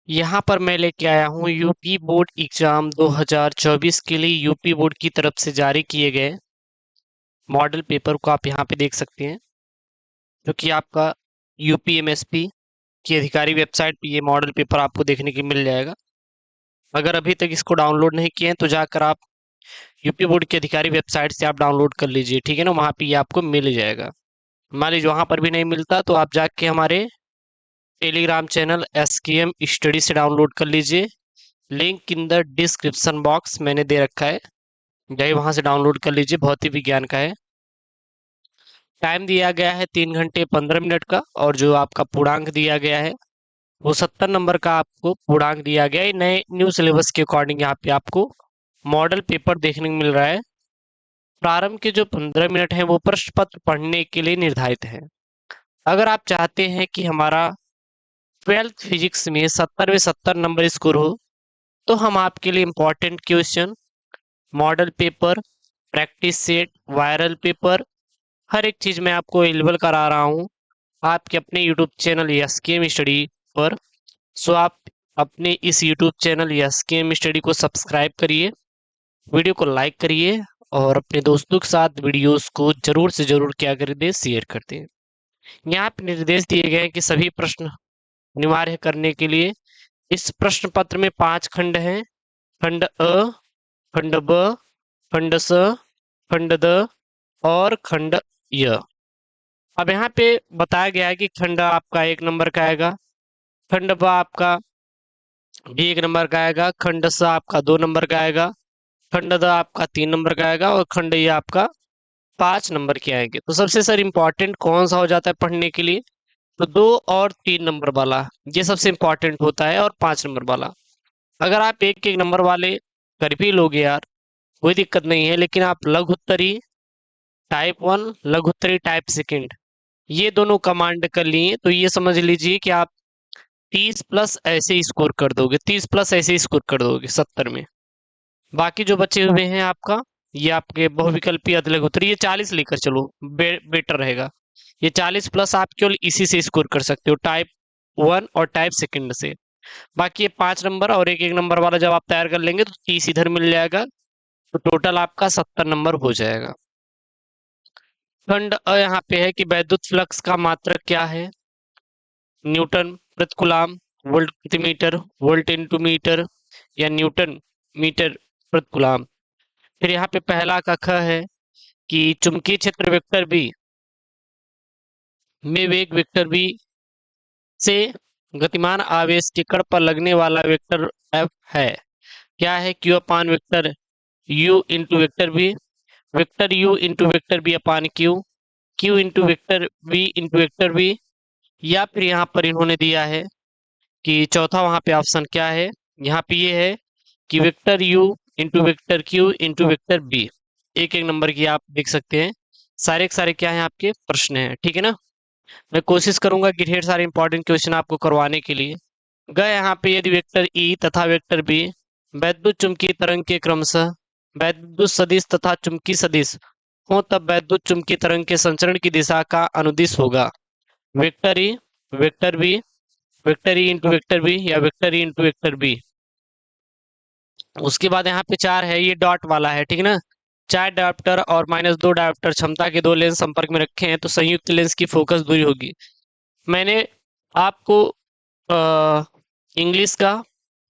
यहाँ पर मैं लेके आया हूँ यूपी बोर्ड एग्जाम 2024 के लिए यूपी बोर्ड की तरफ से जारी किए गए मॉडल पेपर को आप यहाँ पे देख सकते हैं, जो कि आपका यूपीएमएसपी की अधिकारी वेबसाइट पे ये मॉडल पेपर आपको देखने के मिल जाएगा। अगर अभी तक इसको डाउनलोड नहीं किए हैं तो जाकर आप यूपी बोर्ड की अधिकारी वेबसाइट से आप डाउनलोड कर लीजिए, ठीक है ना। वहाँ पे ये आपको मिल जाएगा। मान लीजिए वहाँ पर भी नहीं मिलता तो आप जाके हमारे टेलीग्राम चैनल SKM स्टडी से डाउनलोड कर लीजिए। Link in the description box मैंने दे रखा है, जाइए वहां से डाउनलोड कर लीजिए। भौतिक विज्ञान का है। टाइम दिया गया है 3 घंटे 15 मिनट का, और जो आपका पूर्णांक दिया गया है वो 70 नंबर का आपको पूर्णांक दिया गया है। नए न्यू सिलेबस के अकॉर्डिंग यहाँ पे आपको मॉडल पेपर देखने को मिल रहा है। प्रारंभ के जो 15 मिनट हैं वो प्रश्न पत्र पढ़ने के लिए निर्धारित है। अगर आप चाहते हैं कि हमारा 12th फिजिक्स में 70 में 70 नंबर स्कोर हो, तो हम आपके लिए important question, model paper, practice set, viral paper, हर एक चीज मैं आपको अवेलेबल करा रहा हूँ आपके अपने यूट्यूब चैनल SKM स्टडी पर। सो आप अपने इस यूट्यूब चैनल SKM स्टडी को सब्सक्राइब करिए, वीडियो को लाइक करिए, और अपने दोस्तों के साथ वीडियोस को जरूर से जरूर क्या कर दें, शेयर कर दें। यहाँ पे निर्देश दिए गए हैं कि सभी प्रश्न अनिवार्य करने के लिए इस प्रश्न पत्र में 5 खंड हैं। खंड अ, खंड ब, खंड स, खंड द और खंड य। अब यहाँ पे बताया गया है कि खंड आपका 1 नंबर का आएगा, खंड ब आपका भी 1 नंबर का आएगा, खंड स आपका 2 नंबर का आएगा, खंड द आपका 3 नंबर का आएगा, और खंड ये आपका 5 नंबर के आएंगे। तो सबसे सर इम्पोर्टेंट कौन सा हो जाता है पढ़ने के लिए? तो 2 और 3 नंबर वाला ये सबसे इम्पोर्टेंट होता है, और 5 नंबर वाला। अगर आप एक एक नंबर वाले कर भी लोगे यार, कोई दिक्कत नहीं है, लेकिन आप लघु उत्तरी टाइप 1, लघु उत्तरी टाइप सेकंड, ये दोनों कमांड कर लिए तो ये समझ लीजिए कि आप 30 प्लस ऐसे ही स्कोर कर दोगे, 30 प्लस ऐसे ही स्कोर कर दोगे 70 में। बाकी जो बचे हुए हैं आपका, ये आपके बहुविकल्पी अधलग उत्तर, ये 40 लेकर चलो, बेटर रहेगा। ये 40 प्लस आप केवल इसी से स्कोर कर सकते हो, टाइप 1 और टाइप सेकंड से। बाकी ये 5 नंबर और एक एक नंबर वाला जब आप तैयार कर लेंगे तो 30 इधर मिल जाएगा, तो टोटल आपका 70 नंबर हो जाएगा। खंड अ यहाँ पे है कि वैद्युत फ्लक्स का मात्रक क्या है? न्यूटन प्रति कूलाम, वोल्ट प्रति मीटर, वोल्ट इनटू मीटर, या न्यूटन मीटर प्रति कूलाम। फिर यहाँ पे पहला का ख है कि चुंबकीय क्षेत्र वेक्टर बी में वेग वेक्टर बी से गतिमान आवेश के कण पर लगने वाला वेक्टर एफ है। क्या है? Q upon vector U into vector B, vector U into vector B upon Q, Q into vector B into vector B. या फिर यहाँ पर इन्होंने दिया है कि चौथा वहां पे ऑप्शन क्या है, यहाँ पे ये है कि vector U into vector Q into vector B. एक एक नंबर की आप देख सकते हैं, सारे के सारे क्या है आपके प्रश्न हैं, ठीक है ना। मैं कोशिश करूंगा कि ढेर सारे इंपॉर्टेंट क्वेश्चन आपको करवाने के लिए गए। यहाँ पे यदि वेक्टर ई तथा वेक्टर बी वैद्युत चुंबकीय तरंग के क्रमशः वैद्युत सदिश तथा चुंबकीय सदिश हो, तब वैद्युत चुंबकीय तरंग के संचरण की दिशा का अनुदिश होगा vector E, vector B, vector E into vector B, या vector E into vector B. उसके बाद यहाँ पे 4 है, ये डॉट वाला है, ठीक है ना। 4 डायोप्टर और -2 डायोप्टर क्षमता के 2 लेंस संपर्क में रखे हैं तो संयुक्त लेंस की फोकस दूरी होगी। मैंने आपको इंग्लिश का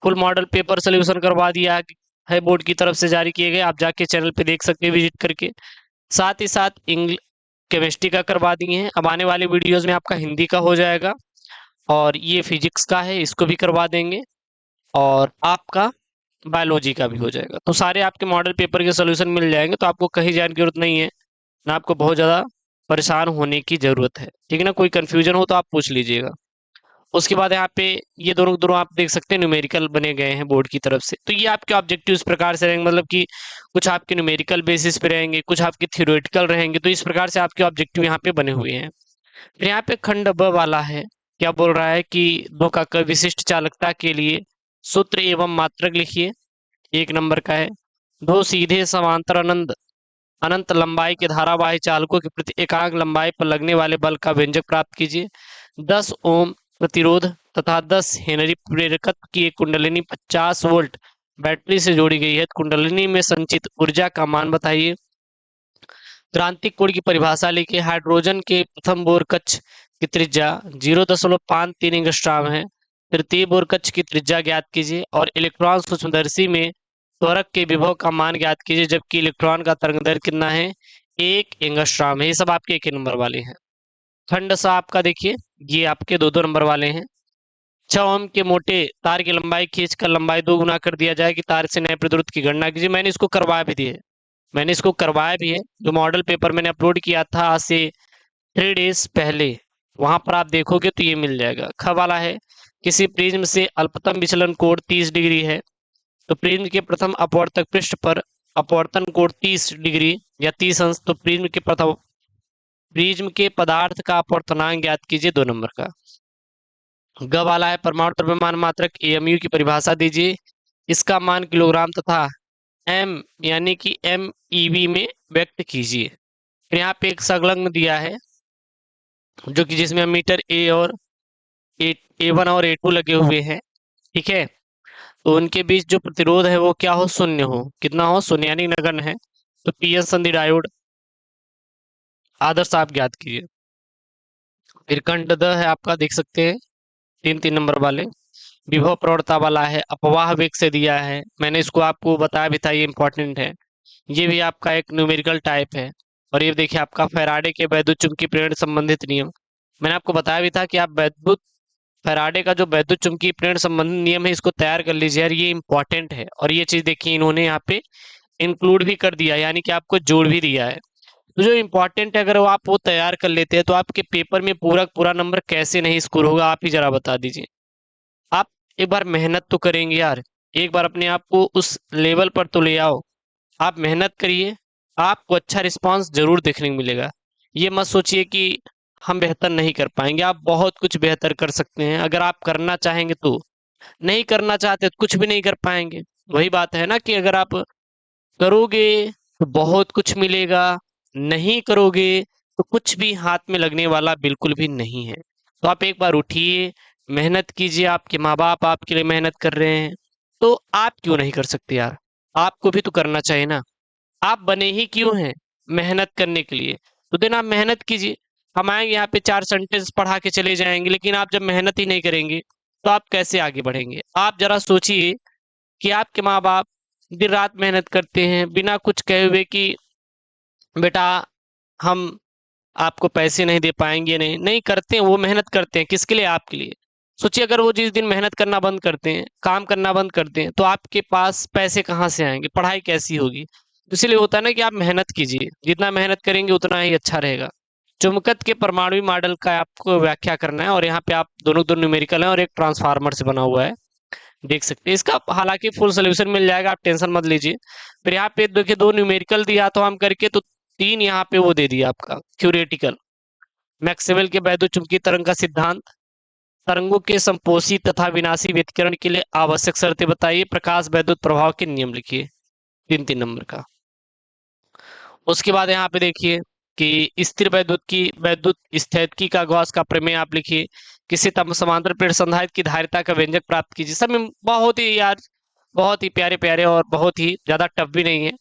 फुल मॉडल पेपर सोल्यूशन करवा दिया है, बोर्ड की तरफ से जारी किए गए, आप जाके चैनल पे देख सकते हैं विजिट करके। साथ ही साथ केमिस्ट्री का करवा दिए हैं। अब आने वाले वीडियोस में आपका हिंदी का हो जाएगा, और ये फिजिक्स का है, इसको भी करवा देंगे, और आपका बायोलॉजी का भी हो जाएगा। तो सारे आपके मॉडल पेपर के सोल्यूशन मिल जाएंगे, तो आपको कहीं जाने की जरूरत नहीं है, ना आपको बहुत ज़्यादा परेशान होने की ज़रूरत है, ठीक है ना। कोई कन्फ्यूजन हो तो आप पूछ लीजिएगा। उसके बाद यहाँ पे ये दोनों दोनों आप देख सकते हैं न्यूमेरिकल बने गए हैं बोर्ड की तरफ से। तो ये आपके ऑब्जेक्टिव इस प्रकार से रहेंगे, मतलब कि कुछ आपके न्यूमेरिकल बेसिस पे रहेंगे, कुछ आपके थ्योरेटिकल रहेंगे। तो इस प्रकार से आपके ऑब्जेक्टिव यहाँ पे बने हुए हैं। फिर यहाँ पे खंड ब वाला है, क्या बोल रहा है कि दो का क विशिष्ट चालकता के लिए सूत्र एवं मात्रक लिखिए। 1 नंबर का है। 2 सीधे समांतर अनंत अनंत लंबाई के धारावाही चालकों के प्रति एकांक लंबाई पर लगने वाले बल का व्यंजक प्राप्त कीजिए। 10 ओम प्रतिरोध तथा 10 हेनरी प्रेरकत्व की एक कुंडलिनी 50 वोल्ट बैटरी से जोड़ी गई है। कुंडलिनी में संचित ऊर्जा का मान बताइए। क्रांतिक कोण की परिभाषा लिखिए। हाइड्रोजन के प्रथम बोर कक्ष की त्रिज्या 0.53 एंगस्ट्रॉम है। तृतीय बोर कक्ष की त्रिज्या ज्ञात कीजिए और इलेक्ट्रॉन सूक्ष्मदर्शी में त्वरक के विभव का मान ज्ञात कीजिए, जबकि इलेक्ट्रॉन का तरंग दैर्घ्य कितना है, 1 एंगस्ट्रॉम है। ये सब आपके 1 नंबर वाले हैं। खंड सा आपका देखिए, ये आपके 2-2 नंबर वाले हैं। 6 ओम के मोटे तार की लंबाई खींचकर लंबाई 2 गुना कर दिया जाए कि तार से नए प्रतिरोध की गणना कीजिए। मैंने इसको करवाया भी है। जो मॉडल पेपर मैंने अपलोड किया था आज से 3 डेज पहले, वहां पर आप देखोगे तो ये मिल जाएगा। ख वाला है, किसी प्रिज्म से अल्पतम विचलन कोण 30 डिग्री है, तो प्रिज्म के प्रथम अपवर्तक पृष्ठ पर अपवर्तन कोण 30 डिग्री या 30 अंश, तो प्रिज्म के पदार्थ का अपवर्तनांक ज्ञात कीजिए, 2 नंबर का। ग वाला है, परमाणु द्रव्यमान मात्रक एमयू की परिभाषा दीजिए। इसका मान किलोग्राम तथा एम यानी कि MeV में व्यक्त कीजिए। फिर यहाँ पे एक संलग्न दिया है जो कि जिसमें मीटर A1 और A2 लगे हुए हैं, ठीक है। तो उनके बीच जो प्रतिरोध है वो क्या हो, शून्य हो। कितना हो, शून्य, यानी नगण्य है। तो पीएन संधि डायोड आदर्श आप ज्ञात कीजिए। फिर खंड द है आपका, देख सकते हैं 3-3 नंबर वाले। विभव प्रवणता वाला है, अपवाह वेग से दिया है। मैंने इसको आपको बताया भी था, ये इंपॉर्टेंट है। ये भी आपका एक न्यूमेरिकल टाइप है। और ये देखिए आपका फैराडे के वैद्युत चुंबकीय प्रेरण संबंधित नियम, मैंने आपको बताया भी था कि आप फैराडे का जो वैद्युत चुंबकीय प्रेरण संबंधित नियम है इसको तैयार कर लीजिए यार, ये इंपॉर्टेंट है। और ये चीज देखिए इन्होंने यहाँ पे इंक्लूड भी कर दिया, यानी कि आपको जोड़ भी दिया है। तो जो इंपॉर्टेंट है अगर वो आप वो तैयार कर लेते हैं तो आपके पेपर में पूरा पूरा नंबर कैसे नहीं स्कोर होगा, आप ही जरा बता दीजिए। आप एक बार मेहनत तो करेंगे यार, एक बार अपने आप को उस लेवल पर तो ले आओ। आप मेहनत करिए, आपको अच्छा रिस्पांस जरूर देखने को मिलेगा। ये मत सोचिए कि हम बेहतर नहीं कर पाएंगे, आप बहुत कुछ बेहतर कर सकते हैं अगर आप करना चाहेंगे तो। नहीं करना चाहते तो कुछ भी नहीं कर पाएंगे। वही बात है ना कि अगर आप करोगे तो बहुत कुछ मिलेगा, नहीं करोगे तो कुछ भी हाथ में लगने वाला बिल्कुल भी नहीं है। तो आप एक बार उठिए, मेहनत कीजिए। आपके माँ बाप आपके लिए मेहनत कर रहे हैं, तो आप क्यों नहीं कर सकते यार, आपको भी तो करना चाहिए ना। आप बने ही क्यों हैं, मेहनत करने के लिए। तो दिन आप मेहनत कीजिए। हम आएंगे यहाँ पे 4 सेंटेंस पढ़ा के चले जाएंगे, लेकिन आप जब मेहनत ही नहीं करेंगे तो आप कैसे आगे बढ़ेंगे। आप जरा सोचिए कि आपके माँ बाप दिन रात मेहनत करते हैं बिना कुछ कहे हुए कि बेटा हम आपको पैसे नहीं दे पाएंगे, नहीं नहीं करते हैं। वो मेहनत करते हैं किसके लिए, आपके लिए। सोचिए अगर वो जिस दिन मेहनत करना बंद करते हैं, काम करना बंद करते हैं, तो आपके पास पैसे कहाँ से आएंगे, पढ़ाई कैसी होगी। तो इसलिए होता है ना कि आप मेहनत कीजिए, जितना मेहनत करेंगे उतना ही अच्छा रहेगा। चुंबकत्व के परमाणु मॉडल का आपको व्याख्या करना है, और यहाँ पे आप दोनों न्यूमेरिकल है और एक ट्रांसफार्मर से बना हुआ है, देख सकते हैं। इसका हालांकि फुल सोल्यूशन मिल जाएगा, आप टेंशन मत लीजिए। फिर यहाँ पे देखिए 2 न्यूमेरिकल दिया तो हम करके, तो 3 यहाँ पे वो दे दिया आपका थ्योरेटिकल। मैक्सवेल के वैद्युत चुंबकीय तरंग का सिद्धांत, तरंगों के संपोषी तथा विनाशी व्यतिकरण के लिए आवश्यक शर्तें बताइए, प्रकाश वैद्युत प्रभाव के नियम लिखिए, 3-3 नंबर का। उसके बाद यहाँ पे देखिए कि स्थिर वैद्युत स्थैतिकी का गॉस का प्रमेय आप लिखिए। किसी समांतर प्लेट संधारित्र की धारिता का व्यंजक प्राप्त कीजिए। सब में बहुत ही यार, बहुत ही प्यारे प्यारे और बहुत ही ज्यादा टफ भी नहीं है।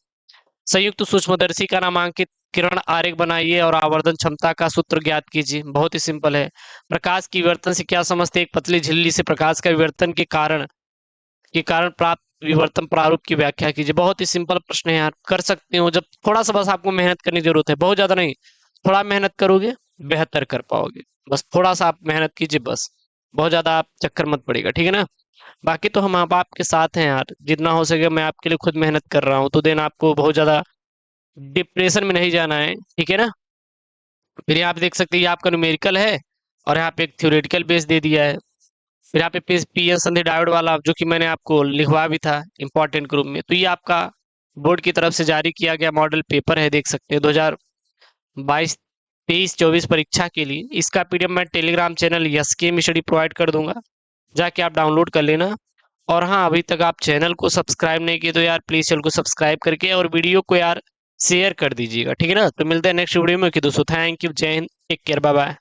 संयुक्त सूक्ष्मदर्शी का नामांकित किरण आरेख बनाइए और आवर्धन क्षमता का सूत्र ज्ञात कीजिए, बहुत ही सिंपल है। प्रकाश की विवर्तन से क्या समझते हैं, एक पतली झिल्ली से प्रकाश का विवर्तन के कारण प्राप्त विवर्तन प्रारूप की व्याख्या कीजिए। बहुत ही सिंपल प्रश्न है यार, कर सकते हो। जब थोड़ा सा बस आपको मेहनत करने की जरूरत है, बहुत ज्यादा नहीं, थोड़ा मेहनत करोगे बेहतर कर पाओगे। बस थोड़ा सा आप मेहनत कीजिए, बस बहुत ज्यादा आप चक्कर मत पड़ेगा, ठीक है ना। बाकी तो हम आप आपके साथ हैं यार, जितना हो सके मैं आपके लिए खुद मेहनत कर रहा हूँ। तो देन आपको बहुत ज्यादा डिप्रेशन में नहीं जाना है, ठीक है ना। फिर यहाँ पे देख सकते हैं ये आपका न्यूमेरिकल है और यहाँ पे एक थ्योरेटिकल बेस दे दिया है। फिर यहाँ पे पीएन संधि डायोड वाला जो कि मैंने आपको लिखवा भी था इंपॉर्टेंट ग्रुप में। तो ये आपका बोर्ड की तरफ से जारी किया गया मॉडल पेपर है, देख सकते हैं 2022 23-24 परीक्षा के लिए। इसका पीडीएफ मैं Telegram channel SK study provide कर दूंगा, जाके आप डाउनलोड कर लेना। और हाँ, अभी तक आप चैनल को सब्सक्राइब नहीं किए तो यार प्लीज चैनल को सब्सक्राइब करके और वीडियो को यार शेयर कर दीजिएगा, ठीक है ना। तो मिलते हैं नेक्स्ट वीडियो में कि दोस्तों, thank you, Jai Hind, take care, bye bye.